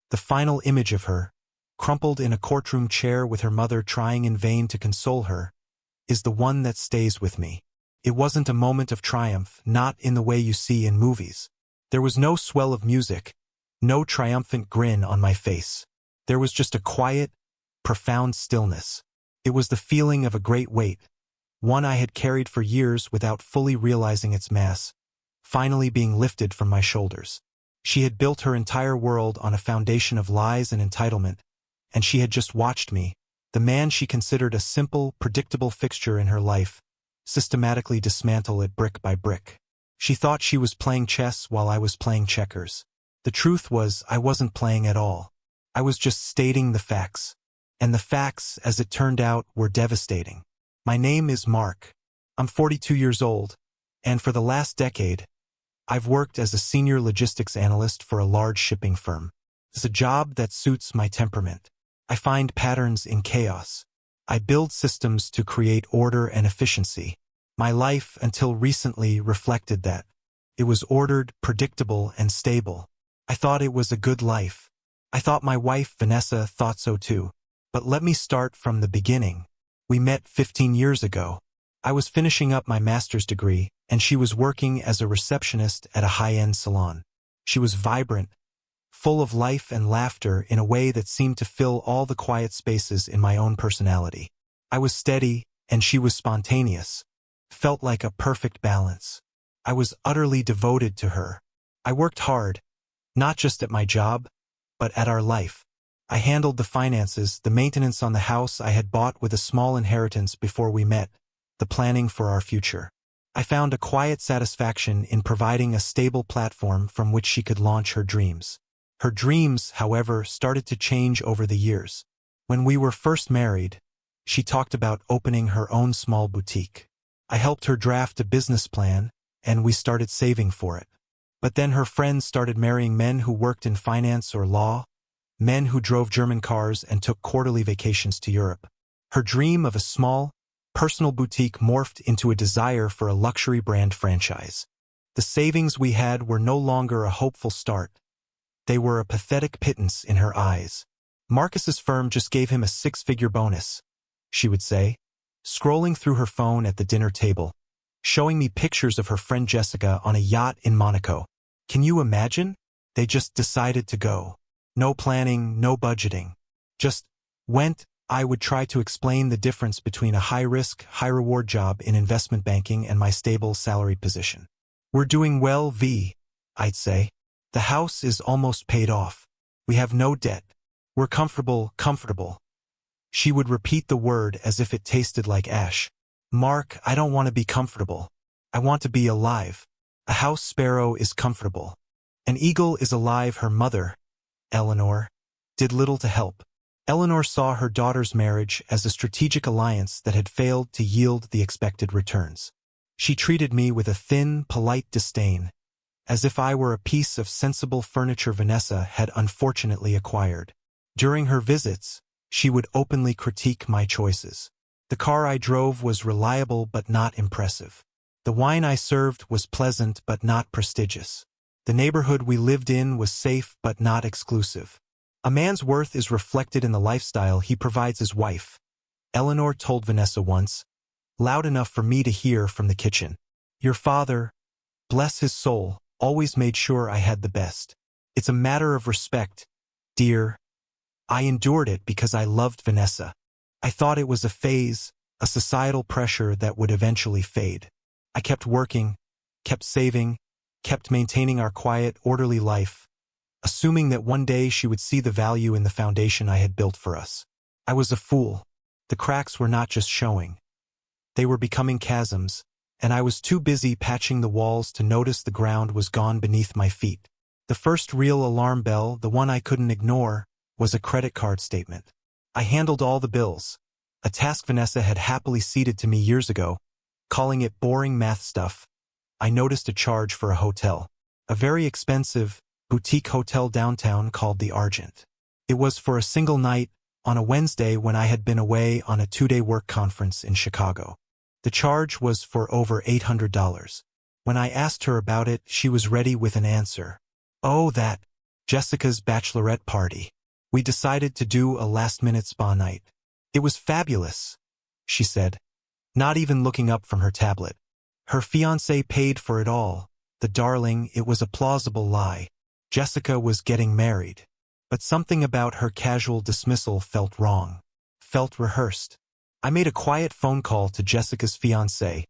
The final image of her, crumpled in a courtroom chair with her mother trying in vain to console her, is the one that stays with me. It wasn't a moment of triumph, not in the way you see in movies. There was no swell of music, no triumphant grin on my face. There was just a quiet, profound stillness. It was the feeling of a great weight, one I had carried for years without fully realizing its mass, finally being lifted from my shoulders. She had built her entire world on a foundation of lies and entitlement, and she had just watched me, the man she considered a simple, predictable fixture in her life, systematically dismantle it brick by brick. She thought she was playing chess while I was playing checkers. The truth was, I wasn't playing at all. I was just stating the facts. And the facts, as it turned out, were devastating. My name is Mark. I'm 42 years old, and for the last decade, I've worked as a senior logistics analyst for a large shipping firm. It's a job that suits my temperament. I find patterns in chaos. I build systems to create order and efficiency. My life, until recently, reflected that. It was ordered, predictable, and stable. I thought it was a good life. I thought my wife, Vanessa, thought so too. But let me start from the beginning. We met 15 years ago. I was finishing up my master's degree, and she was working as a receptionist at a high-end salon. She was vibrant, full of life and laughter in a way that seemed to fill all the quiet spaces in my own personality. I was steady, and she was spontaneous. Felt like a perfect balance. I was utterly devoted to her. I worked hard, not just at my job, but at our life. I handled the finances, the maintenance on the house I had bought with a small inheritance before we met, the planning for our future. I found a quiet satisfaction in providing a stable platform from which she could launch her dreams. Her dreams, however, started to change over the years. When we were first married, she talked about opening her own small boutique. I helped her draft a business plan, and we started saving for it. But then her friends started marrying men who worked in finance or law, men who drove German cars and took quarterly vacations to Europe. Her dream of a small, personal boutique morphed into a desire for a luxury brand franchise. The savings we had were no longer a hopeful start. They were a pathetic pittance in her eyes. Marcus's firm just gave him a six-figure bonus, she would say, scrolling through her phone at the dinner table, showing me pictures of her friend Jessica on a yacht in Monaco. Can you imagine? They just decided to go. No planning, no budgeting. Just went. I would try to explain the difference between a high-risk, high-reward job in investment banking and my stable salaried position. We're doing well, I'd say. The house is almost paid off. We have no debt. We're comfortable. She would repeat the word as if it tasted like ash. Mark, I don't want to be comfortable. I want to be alive. A house sparrow is comfortable. An eagle is alive. Her mother, Eleanor, did little to help. Eleanor saw her daughter's marriage as a strategic alliance that had failed to yield the expected returns. She treated me with a thin, polite disdain, as if I were a piece of sensible furniture Vanessa had unfortunately acquired. During her visits, she would openly critique my choices. The car I drove was reliable but not impressive. The wine I served was pleasant but not prestigious. The neighborhood we lived in was safe but not exclusive. A man's worth is reflected in the lifestyle he provides his wife, Eleanor told Vanessa once, loud enough for me to hear from the kitchen. Your father, bless his soul, always made sure I had the best. It's a matter of respect, dear. I endured it because I loved Vanessa. I thought it was a phase, a societal pressure that would eventually fade. I kept working, kept saving, kept maintaining our quiet, orderly life, assuming that one day she would see the value in the foundation I had built for us. I was a fool. The cracks were not just showing. They were becoming chasms, and I was too busy patching the walls to notice the ground was gone beneath my feet. The first real alarm bell, the one I couldn't ignore, was a credit card statement. I handled all the bills, a task Vanessa had happily ceded to me years ago, calling it boring math stuff. I noticed a charge for a hotel, a very expensive, boutique hotel downtown called the Argent. It was for a single night, on a Wednesday when I had been away on a 2-day work conference in Chicago. The charge was for over $800. When I asked her about it, she was ready with an answer. Oh, that. Jessica's bachelorette party. We decided to do a last-minute spa night. It was fabulous, she said, not even looking up from her tablet. Her fiancé paid for it all. The darling, it was a plausible lie. Jessica was getting married. But something about her casual dismissal felt wrong. Felt rehearsed. I made a quiet phone call to Jessica's fiancé,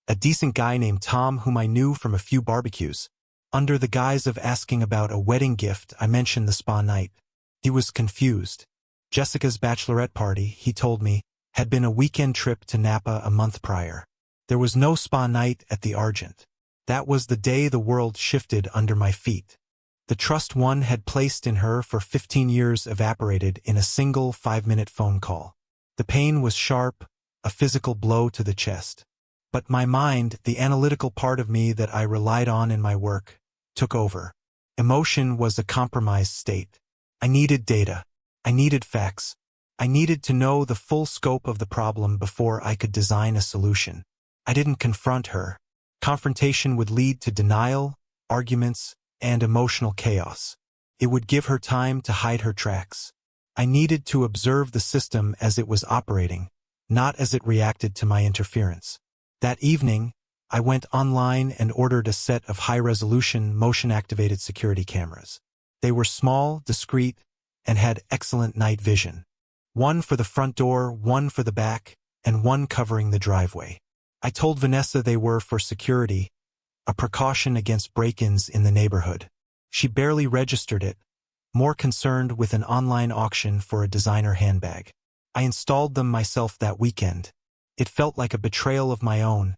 a decent guy named Tom whom I knew from a few barbecues. Under the guise of asking about a wedding gift, I mentioned the spa night. He was confused. Jessica's bachelorette party, he told me, had been a weekend trip to Napa a month prior. There was no spa night at the Argent. That was the day the world shifted under my feet. The trust one had placed in her for 15 years evaporated in a single 5-minute phone call. The pain was sharp, a physical blow to the chest. But my mind, the analytical part of me that I relied on in my work, took over. Emotion was a compromised state. I needed data. I needed facts. I needed to know the full scope of the problem before I could design a solution. I didn't confront her. Confrontation would lead to denial, arguments, and emotional chaos. It would give her time to hide her tracks. I needed to observe the system as it was operating, not as it reacted to my interference. That evening, I went online and ordered a set of high-resolution, motion-activated security cameras. They were small, discreet, and had excellent night vision. One for the front door, one for the back, and one covering the driveway. I told Vanessa they were for security, a precaution against break-ins in the neighborhood. She barely registered it, more concerned with an online auction for a designer handbag. I installed them myself that weekend. It felt like a betrayal of my own,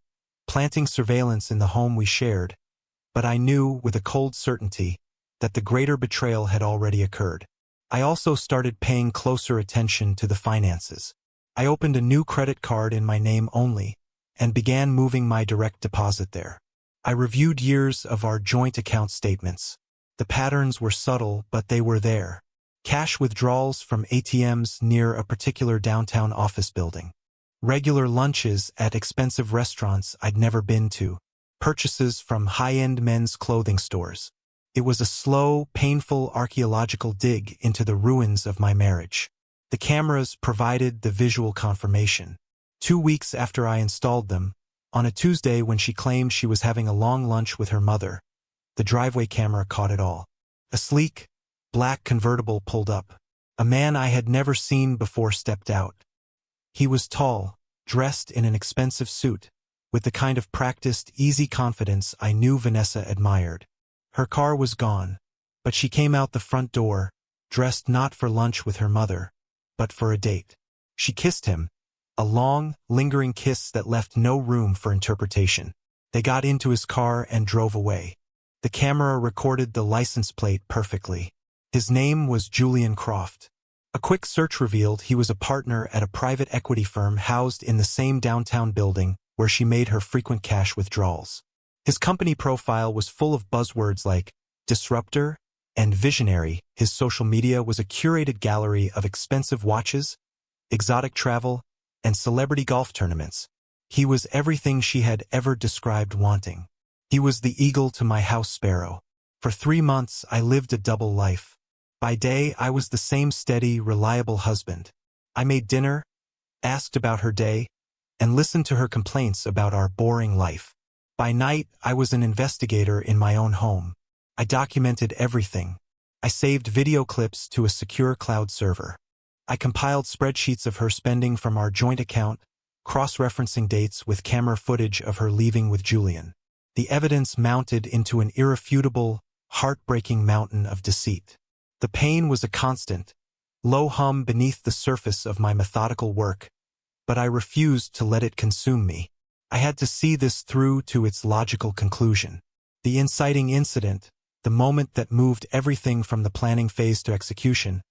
planting surveillance in the home we shared, but I knew with a cold certainty that the greater betrayal had already occurred. I also started paying closer attention to the finances. I opened a new credit card in my name only and began moving my direct deposit there. I reviewed years of our joint account statements. The patterns were subtle, but they were there. Cash withdrawals from ATMs near a particular downtown office building. Regular lunches at expensive restaurants I'd never been to. Purchases from high-end men's clothing stores. It was a slow, painful archaeological dig into the ruins of my marriage. The cameras provided the visual confirmation. 2 weeks after I installed them, on a Tuesday when she claimed she was having a long lunch with her mother, the driveway camera caught it all. A sleek, black convertible pulled up. A man I had never seen before stepped out. He was tall, dressed in an expensive suit, with the kind of practiced, easy confidence I knew Vanessa admired. Her car was gone, but she came out the front door, dressed not for lunch with her mother, but for a date. She kissed him, a long, lingering kiss that left no room for interpretation. They got into his car and drove away. The camera recorded the license plate perfectly. His name was Julian Croft. A quick search revealed he was a partner at a private equity firm housed in the same downtown building where she made her frequent cash withdrawals. His company profile was full of buzzwords like disruptor and visionary. His social media was a curated gallery of expensive watches, exotic travel, and celebrity golf tournaments. He was everything she had ever described wanting. He was the eagle to my house sparrow. For 3 months, I lived a double life. By day, I was the same steady, reliable husband. I made dinner, asked about her day, and listened to her complaints about our boring life. By night, I was an investigator in my own home. I documented everything. I saved video clips to a secure cloud server. I compiled spreadsheets of her spending from our joint account, cross-referencing dates with camera footage of her leaving with Julian. The evidence mounted into an irrefutable, heartbreaking mountain of deceit. The pain was a constant, low hum beneath the surface of my methodical work, but I refused to let it consume me. I had to see this through to its logical conclusion. The inciting incident, the moment that moved everything from the planning phase to execution,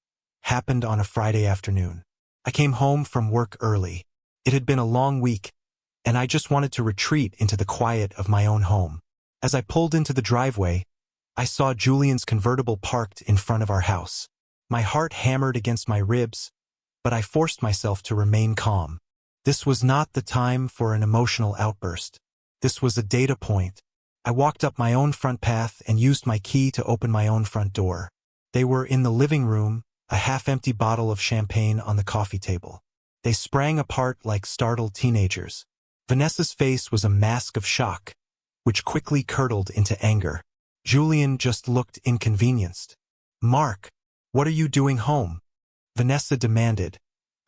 happened on a Friday afternoon. I came home from work early. It had been a long week, and I just wanted to retreat into the quiet of my own home. As I pulled into the driveway, I saw Julian's convertible parked in front of our house. My heart hammered against my ribs, but I forced myself to remain calm. This was not the time for an emotional outburst. This was a data point. I walked up my own front path and used my key to open my own front door. They were in the living room, a half-empty bottle of champagne on the coffee table. They sprang apart like startled teenagers. Vanessa's face was a mask of shock, which quickly curdled into anger. Julian just looked inconvenienced. "Mark, what are you doing home?" Vanessa demanded,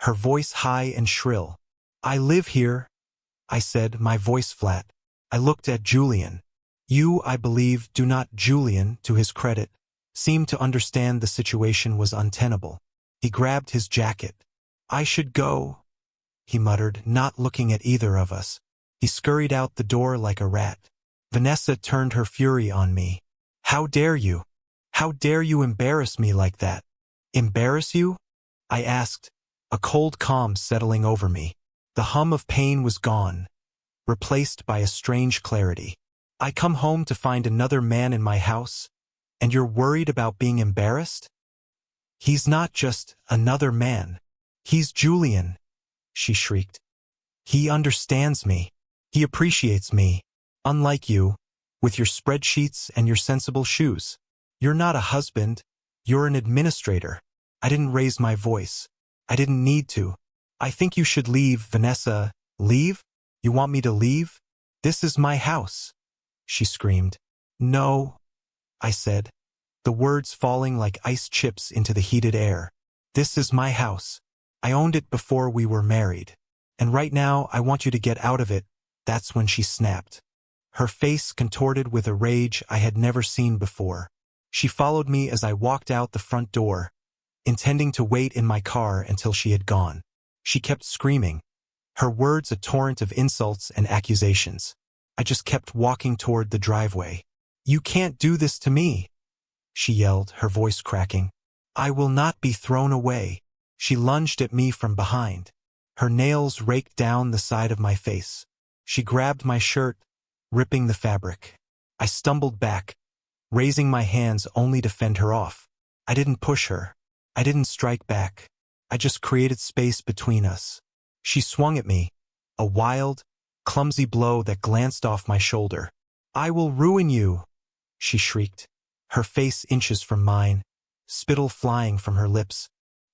her voice high and shrill. "I live here," I said, my voice flat. I looked at Julian. You, I believe, do not. Julian, to his credit, seemed to understand the situation was untenable. He grabbed his jacket. "I should go," he muttered, not looking at either of us. He scurried out the door like a rat. Vanessa turned her fury on me. "How dare you? How dare you embarrass me like that?" "Embarrass you?" I asked, a cold calm settling over me. The hum of pain was gone, replaced by a strange clarity. "I come home to find another man in my house, and you're worried about being embarrassed?" "He's not just another man. He's Julian," she shrieked. "He understands me. He appreciates me. Unlike you, with your spreadsheets and your sensible shoes. You're not a husband. You're an administrator." I didn't raise my voice. I didn't need to. "I think you should leave, Vanessa." "Leave? You want me to leave? This is my house," she screamed. "No," I said, the words falling like ice chips into the heated air. "This is my house. I owned it before we were married. And right now I want you to get out of it." That's when she snapped. Her face contorted with a rage I had never seen before. She followed me as I walked out the front door, intending to wait in my car until she had gone. She kept screaming, her words a torrent of insults and accusations. I just kept walking toward the driveway. "You can't do this to me," she yelled, her voice cracking. "I will not be thrown away." She lunged at me from behind. Her nails raked down the side of my face. She grabbed my shirt, ripping the fabric. I stumbled back, raising my hands only to fend her off. I didn't push her. I didn't strike back. I just created space between us. She swung at me, a wild, clumsy blow that glanced off my shoulder. "I will ruin you," she shrieked, her face inches from mine, spittle flying from her lips.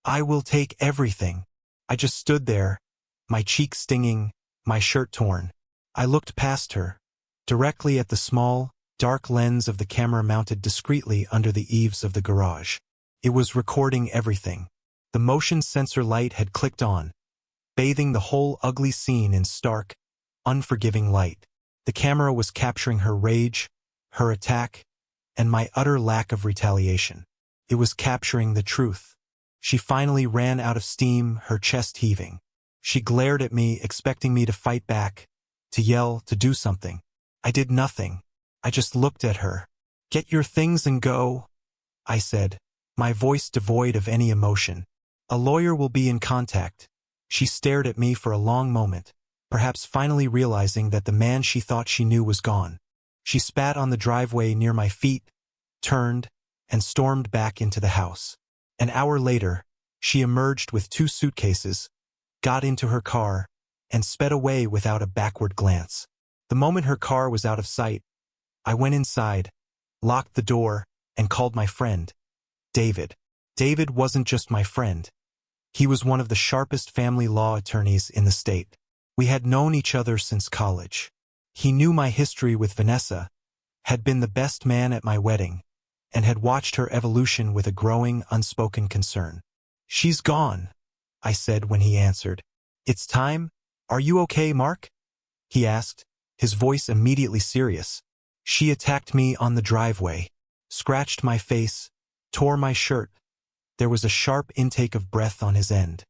"I will take everything." I just stood there, my cheeks stinging, my shirt torn. I looked past her, directly at the small, dark lens of the camera mounted discreetly under the eaves of the garage. It was recording everything. The motion sensor light had clicked on, bathing the whole ugly scene in stark, unforgiving light. The camera was capturing her rage, her attack, and my utter lack of retaliation. It was capturing the truth. She finally ran out of steam, her chest heaving. She glared at me, expecting me to fight back, to yell, to do something. I did nothing. I just looked at her. "Get your things and go," I said, my voice devoid of any emotion. "A lawyer will be in contact." She stared at me for a long moment, perhaps finally realizing that the man she thought she knew was gone. She spat on the driveway near my feet, turned, and stormed back into the house. An hour later, she emerged with 2 suitcases, got into her car, and sped away without a backward glance. The moment her car was out of sight, I went inside, locked the door, and called my friend, David. David wasn't just my friend. He was one of the sharpest family law attorneys in the state. We had known each other since college. He knew my history with Vanessa, had been the best man at my wedding, and had watched her evolution with a growing, unspoken concern. "She's gone," I said when he answered. "It's time. Are you okay, Mark?" he asked, his voice immediately serious. "She attacked me on the driveway, scratched my face, tore my shirt." There was a sharp intake of breath on his end.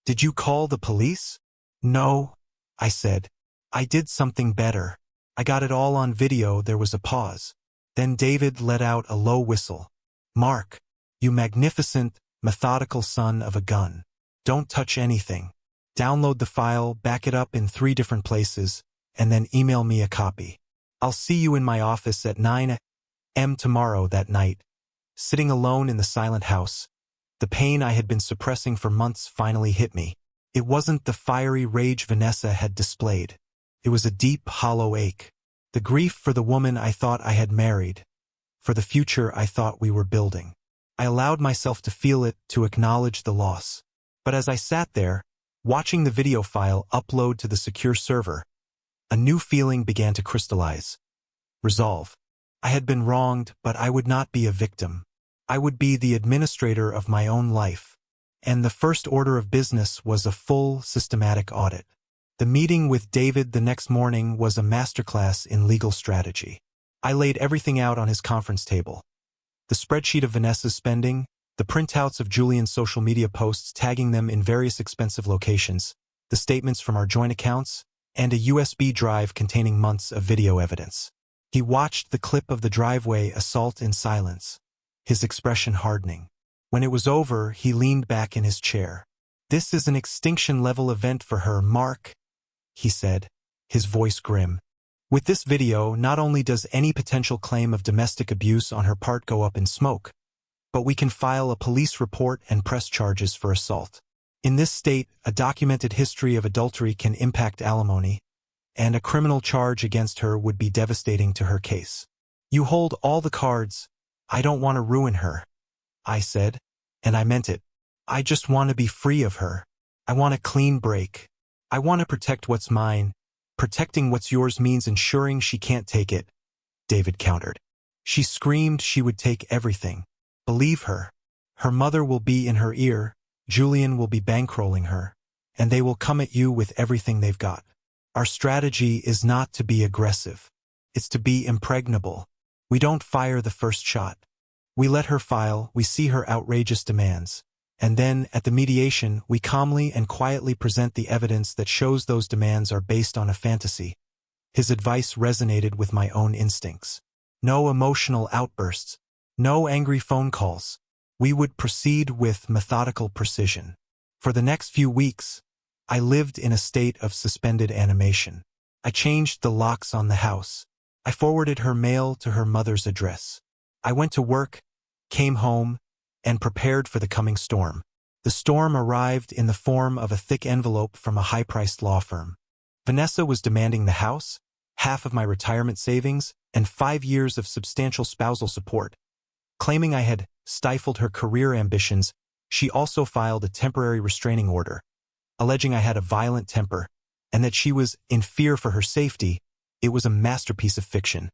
"Did you call the police?" "No," I said. "I did something better. I got it all on video." There was a pause. Then David let out a low whistle. "Mark, you magnificent, methodical son of a gun. Don't touch anything. Download the file, back it up in 3 different places, and then email me a copy. I'll see you in my office at 9 a.m. tomorrow." That night, sitting alone in the silent house, the pain I had been suppressing for months finally hit me. It wasn't the fiery rage Vanessa had displayed. It was a deep, hollow ache. The grief for the woman I thought I had married, for the future I thought we were building. I allowed myself to feel it, to acknowledge the loss. But as I sat there, watching the video file upload to the secure server, a new feeling began to crystallize. Resolve. I had been wronged, but I would not be a victim. I would be the administrator of my own life. And the first order of business was a full, systematic audit. The meeting with David the next morning was a masterclass in legal strategy. I laid everything out on his conference table. The spreadsheet of Vanessa's spending, the printouts of Julian's social media posts tagging them in various expensive locations, the statements from our joint accounts, and a USB drive containing months of video evidence. He watched the clip of the driveway assault in silence, his expression hardening. When it was over, he leaned back in his chair. "This is an extinction-level event for her, Mark," he said, his voice grim. "With this video, not only does any potential claim of domestic abuse on her part go up in smoke, but we can file a police report and press charges for assault. In this state, a documented history of adultery can impact alimony, and a criminal charge against her would be devastating to her case. You hold all the cards. I don't want to ruin her," I said, and I meant it. "I just want to be free of her. I want a clean break. I want to protect what's mine. Protecting what's yours means ensuring she can't take it," David countered. "She screamed she would take everything. Believe her. Her mother will be in her ear, Julian will be bankrolling her, and they will come at you with everything they've got. Our strategy is not to be aggressive. It's to be impregnable. We don't fire the first shot. We let her file, we see her outrageous demands, and then, at the mediation, we calmly and quietly present the evidence that shows those demands are based on a fantasy." His advice resonated with my own instincts. No emotional outbursts. No angry phone calls. We would proceed with methodical precision. For the next few weeks, I lived in a state of suspended animation. I changed the locks on the house. I forwarded her mail to her mother's address. I went to work, came home, and prepared for the coming storm. The storm arrived in the form of a thick envelope from a high-priced law firm. Vanessa was demanding the house, half of my retirement savings, and 5 years of substantial spousal support. Claiming I had stifled her career ambitions, she also filed a temporary restraining order, alleging I had a violent temper, and that she was in fear for her safety. It was a masterpiece of fiction,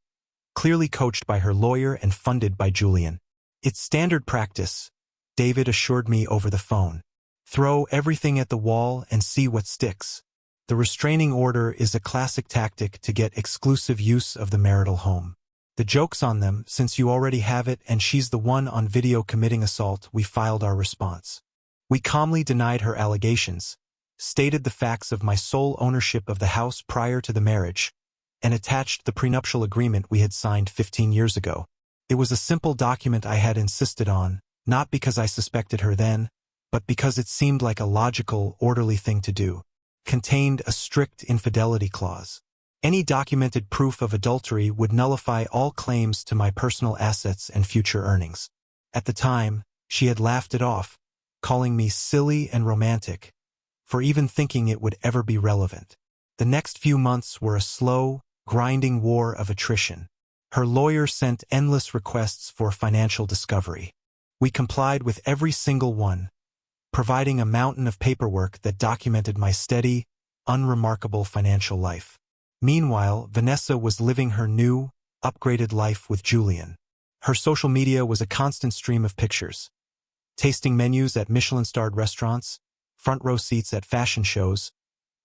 clearly coached by her lawyer and funded by Julian. "It's standard practice," David assured me over the phone. "Throw everything at the wall and see what sticks. The restraining order is a classic tactic to get exclusive use of the marital home. The joke's on them, since you already have it and she's the one on video committing assault." We filed our response. We calmly denied her allegations, stated the facts of my sole ownership of the house prior to the marriage, and attached the prenuptial agreement we had signed 15 years ago. It was a simple document I had insisted on, not because I suspected her then, but because it seemed like a logical, orderly thing to do. Contained a strict infidelity clause. Any documented proof of adultery would nullify all claims to my personal assets and future earnings. At the time, she had laughed it off, calling me silly and romantic, for even thinking it would ever be relevant. The next few months were a slow, grinding war of attrition. Her lawyer sent endless requests for financial discovery. We complied with every single one, providing a mountain of paperwork that documented my steady, unremarkable financial life. Meanwhile, Vanessa was living her new, upgraded life with Julian. Her social media was a constant stream of pictures. Tasting menus at Michelin-starred restaurants, front-row seats at fashion shows,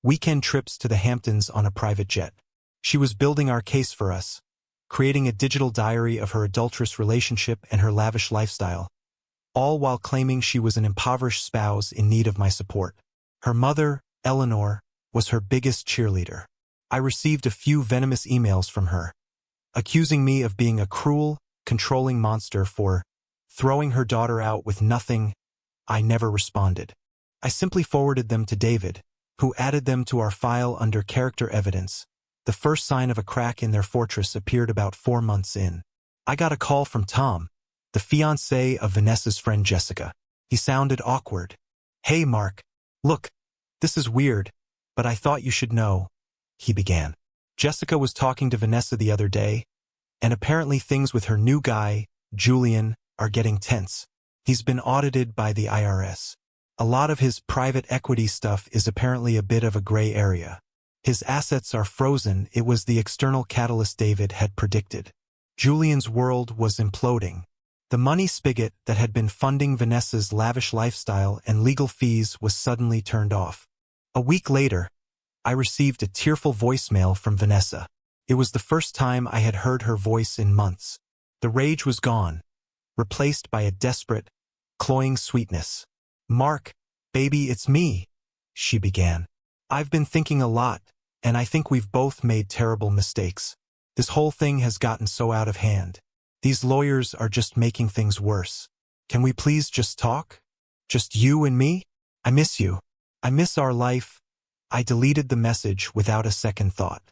weekend trips to the Hamptons on a private jet. She was building our case for us, creating a digital diary of her adulterous relationship and her lavish lifestyle, all while claiming she was an impoverished spouse in need of my support. Her mother, Eleanor, was her biggest cheerleader. I received a few venomous emails from her, accusing me of being a cruel, controlling monster for throwing her daughter out with nothing. I never responded. I simply forwarded them to David, who added them to our file under character evidence. The first sign of a crack in their fortress appeared about 4 months in. I got a call from Tom, the fiancé of Vanessa's friend Jessica. He sounded awkward. "Hey, Mark. Look, this is weird, but I thought you should know," he began. "Jessica was talking to Vanessa the other day, and apparently things with her new guy, Julian, are getting tense. He's been audited by the IRS. A lot of his private equity stuff is apparently a bit of a gray area. His assets are frozen. It was the external catalyst David had predicted. Julian's world was imploding. The money spigot that had been funding Vanessa's lavish lifestyle and legal fees was suddenly turned off. A week later, I received a tearful voicemail from Vanessa. It was the first time I had heard her voice in months. The rage was gone, replaced by a desperate, cloying sweetness. "Mark, baby, it's me," she began. "I've been thinking a lot, and I think we've both made terrible mistakes. This whole thing has gotten so out of hand. These lawyers are just making things worse. Can we please just talk? Just you and me? I miss you. I miss our life." I deleted the message without a second thought.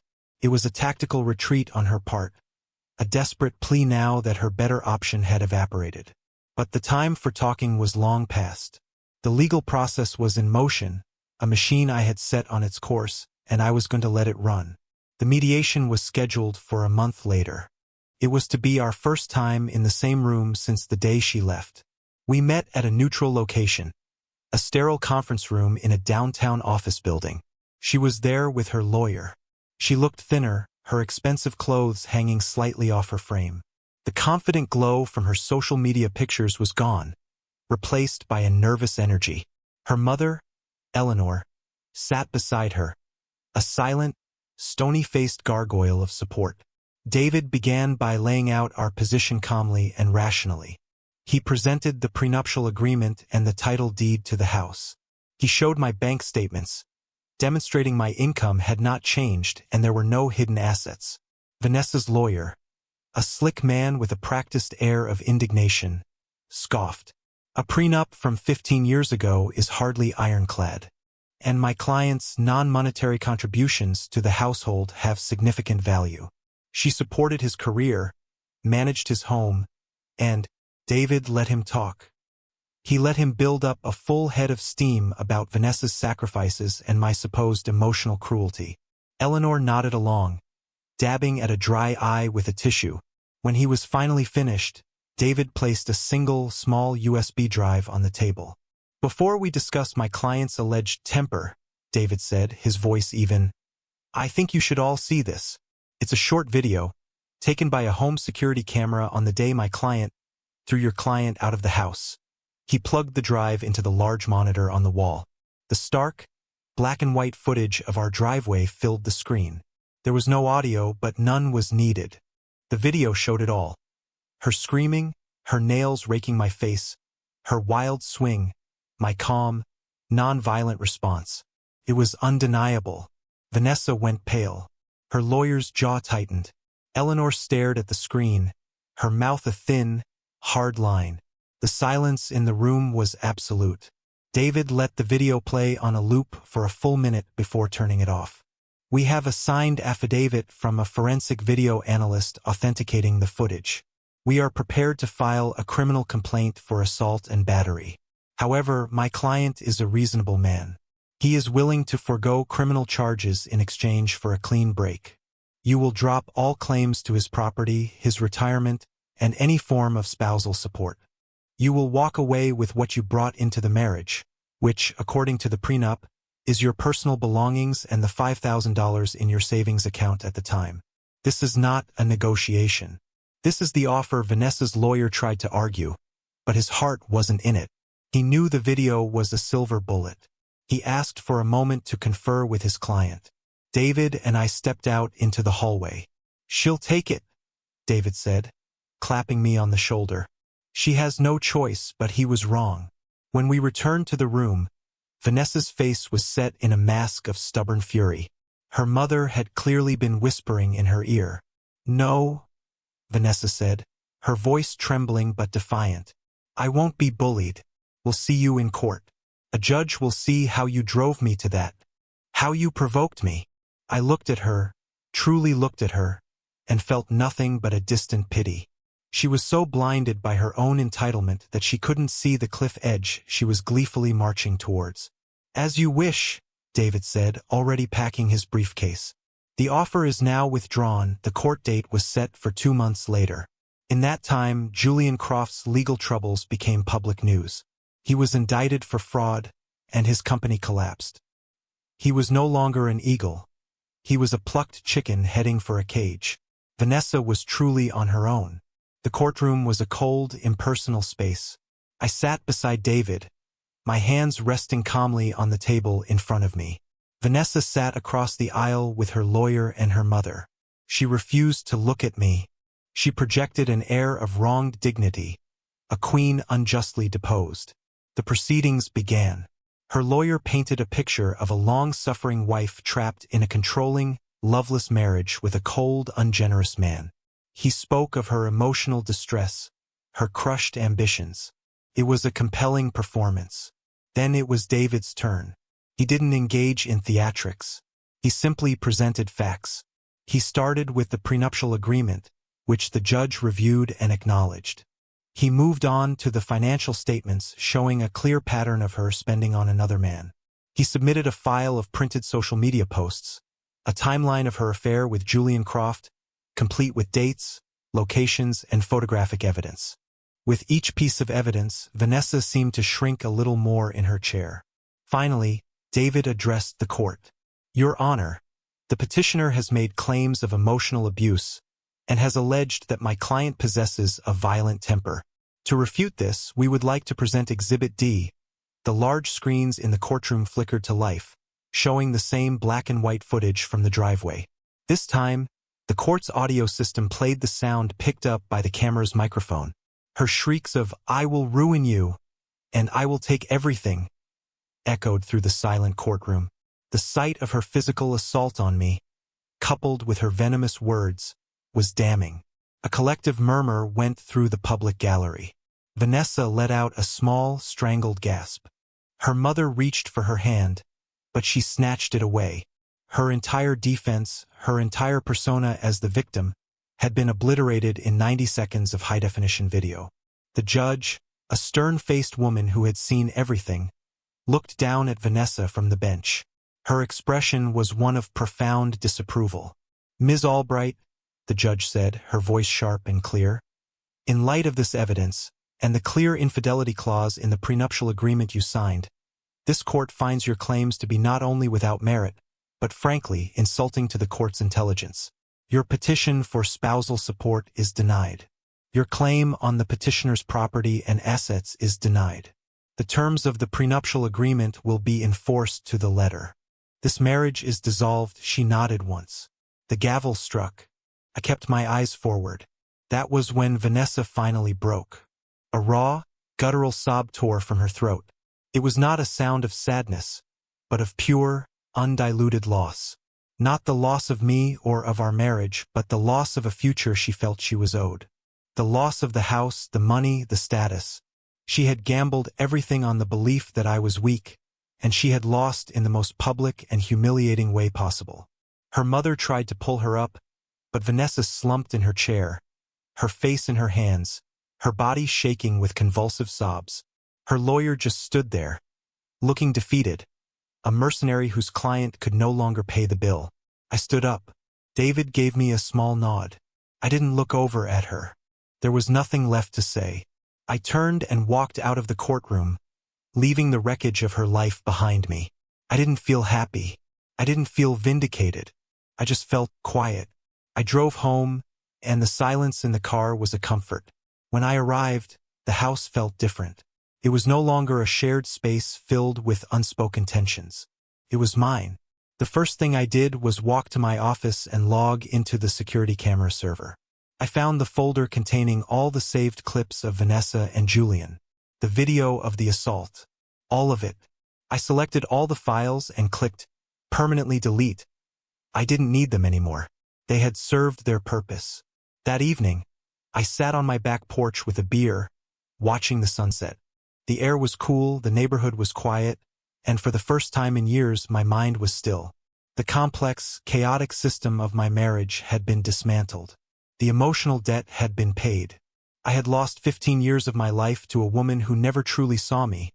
It was a tactical retreat on her part, a desperate plea now that her better option had evaporated. But the time for talking was long past. The legal process was in motion, a machine I had set on its course, and I was going to let it run. The mediation was scheduled for a month later. It was to be our first time in the same room since the day she left. We met at a neutral location, a sterile conference room in a downtown office building. She was there with her lawyer. She looked thinner, her expensive clothes hanging slightly off her frame. The confident glow from her social media pictures was gone, replaced by a nervous energy. Her mother, Eleanor, sat beside her, a silent, stony-faced gargoyle of support. David began by laying out our position calmly and rationally. He presented the prenuptial agreement and the title deed to the house. He showed my bank statements, demonstrating my income had not changed and there were no hidden assets. Vanessa's lawyer, a slick man with a practiced air of indignation, scoffed. "A prenup from 15 years ago is hardly ironclad. And my client's non-monetary contributions to the household have significant value." She supported his career, managed his home, and David let him talk. He let him build up a full head of steam about Vanessa's sacrifices and my supposed emotional cruelty. Eleanor nodded along, dabbing at a dry eye with a tissue. When he was finally finished, David placed a single, small USB drive on the table. "Before we discuss my client's alleged temper," David said, his voice even, "I think you should all see this. It's a short video, taken by a home security camera on the day my client threw your client out of the house." He plugged the drive into the large monitor on the wall. The stark, black and white footage of our driveway filled the screen. There was no audio, but none was needed. The video showed it all. Her screaming, her nails raking my face, her wild swing, my calm, non-violent response. It was undeniable. Vanessa went pale. Her lawyer's jaw tightened. Eleanor stared at the screen, her mouth a thin, hard line. The silence in the room was absolute. David let the video play on a loop for a full minute before turning it off. "We have a signed affidavit from a forensic video analyst authenticating the footage. We are prepared to file a criminal complaint for assault and battery. However, my client is a reasonable man. He is willing to forego criminal charges in exchange for a clean break. You will drop all claims to his property, his retirement, and any form of spousal support. You will walk away with what you brought into the marriage, which, according to the prenup, is your personal belongings and the $5,000 in your savings account at the time. This is not a negotiation. This is the offer." Vanessa's lawyer tried to argue, but his heart wasn't in it. He knew the video was a silver bullet. He asked for a moment to confer with his client. David and I stepped out into the hallway. "She'll take it," David said, clapping me on the shoulder. "She has no choice," but he was wrong. When we returned to the room, Vanessa's face was set in a mask of stubborn fury. Her mother had clearly been whispering in her ear. "No," Vanessa said, her voice trembling but defiant. "I won't be bullied. We'll see you in court. A judge will see how you drove me to that. How you provoked me." I looked at her, truly looked at her, and felt nothing but a distant pity. She was so blinded by her own entitlement that she couldn't see the cliff edge she was gleefully marching towards. "As you wish," David said, already packing his briefcase. "The offer is now withdrawn. The court date was set for 2 months later." In that time, Julian Croft's legal troubles became public news. He was indicted for fraud, and his company collapsed. He was no longer an eagle. He was a plucked chicken heading for a cage. Vanessa was truly on her own. The courtroom was a cold, impersonal space. I sat beside David, my hands resting calmly on the table in front of me. Vanessa sat across the aisle with her lawyer and her mother. She refused to look at me. She projected an air of wronged dignity, a queen unjustly deposed. The proceedings began. Her lawyer painted a picture of a long-suffering wife trapped in a controlling, loveless marriage with a cold, ungenerous man. He spoke of her emotional distress, her crushed ambitions. It was a compelling performance. Then it was David's turn. He didn't engage in theatrics. He simply presented facts. He started with the prenuptial agreement, which the judge reviewed and acknowledged. He moved on to the financial statements showing a clear pattern of her spending on another man. He submitted a file of printed social media posts, a timeline of her affair with Julian Croft, complete with dates, locations, and photographic evidence. With each piece of evidence, Vanessa seemed to shrink a little more in her chair. Finally, David addressed the court. "Your Honor, the petitioner has made claims of emotional abuse and has alleged that my client possesses a violent temper. To refute this, we would like to present Exhibit D." The large screens in the courtroom flickered to life, showing the same black and white footage from the driveway. This time, the court's audio system played the sound picked up by the camera's microphone. Her shrieks of "I will ruin you" and "I will take everything" echoed through the silent courtroom. The sight of her physical assault on me, coupled with her venomous words, was damning. A collective murmur went through the public gallery. Vanessa let out a small, strangled gasp. Her mother reached for her hand, but she snatched it away. Her entire defense, her entire persona as the victim, had been obliterated in 90 seconds of high-definition video. The judge, a stern-faced woman who had seen everything, looked down at Vanessa from the bench. Her expression was one of profound disapproval. "Ms. Albright," the judge said, her voice sharp and clear, "in light of this evidence, and the clear infidelity clause in the prenuptial agreement you signed, this court finds your claims to be not only without merit, but frankly insulting to the court's intelligence. Your petition for spousal support is denied. Your claim on the petitioner's property and assets is denied. The terms of the prenuptial agreement will be enforced to the letter. This marriage is dissolved." She nodded once. The gavel struck. I kept my eyes forward. That was when Vanessa finally broke. A raw, guttural sob tore from her throat. It was not a sound of sadness, but of pure, undiluted loss. Not the loss of me or of our marriage, but the loss of a future she felt she was owed. The loss of the house, the money, the status. She had gambled everything on the belief that I was weak, and she had lost in the most public and humiliating way possible. Her mother tried to pull her up, but Vanessa slumped in her chair, her face in her hands, her body shaking with convulsive sobs. Her lawyer just stood there, looking defeated, a mercenary whose client could no longer pay the bill. I stood up. David gave me a small nod. I didn't look over at her. There was nothing left to say. I turned and walked out of the courtroom, leaving the wreckage of her life behind me. I didn't feel happy. I didn't feel vindicated. I just felt quiet. I drove home, and the silence in the car was a comfort. When I arrived, the house felt different. It was no longer a shared space filled with unspoken tensions. It was mine. The first thing I did was walk to my office and log into the security camera server. I found the folder containing all the saved clips of Vanessa and Julian. The video of the assault. All of it. I selected all the files and clicked permanently delete. I didn't need them anymore. They had served their purpose. That evening, I sat on my back porch with a beer, watching the sunset. The air was cool, the neighborhood was quiet, and for the first time in years my mind was still. The complex, chaotic system of my marriage had been dismantled. The emotional debt had been paid. I had lost 15 years of my life to a woman who never truly saw me,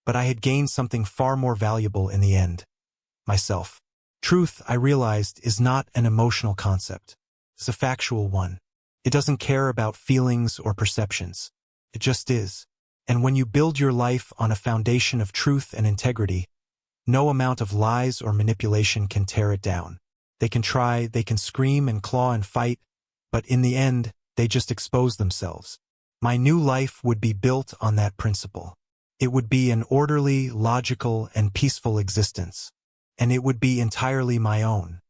but I had gained something far more valuable in the end. Myself. Truth, I realized, is not an emotional concept. It's a factual one. It doesn't care about feelings or perceptions. It just is. And when you build your life on a foundation of truth and integrity, no amount of lies or manipulation can tear it down. They can try, they can scream and claw and fight, but in the end, they just expose themselves. My new life would be built on that principle. It would be an orderly, logical, and peaceful existence. And it would be entirely my own.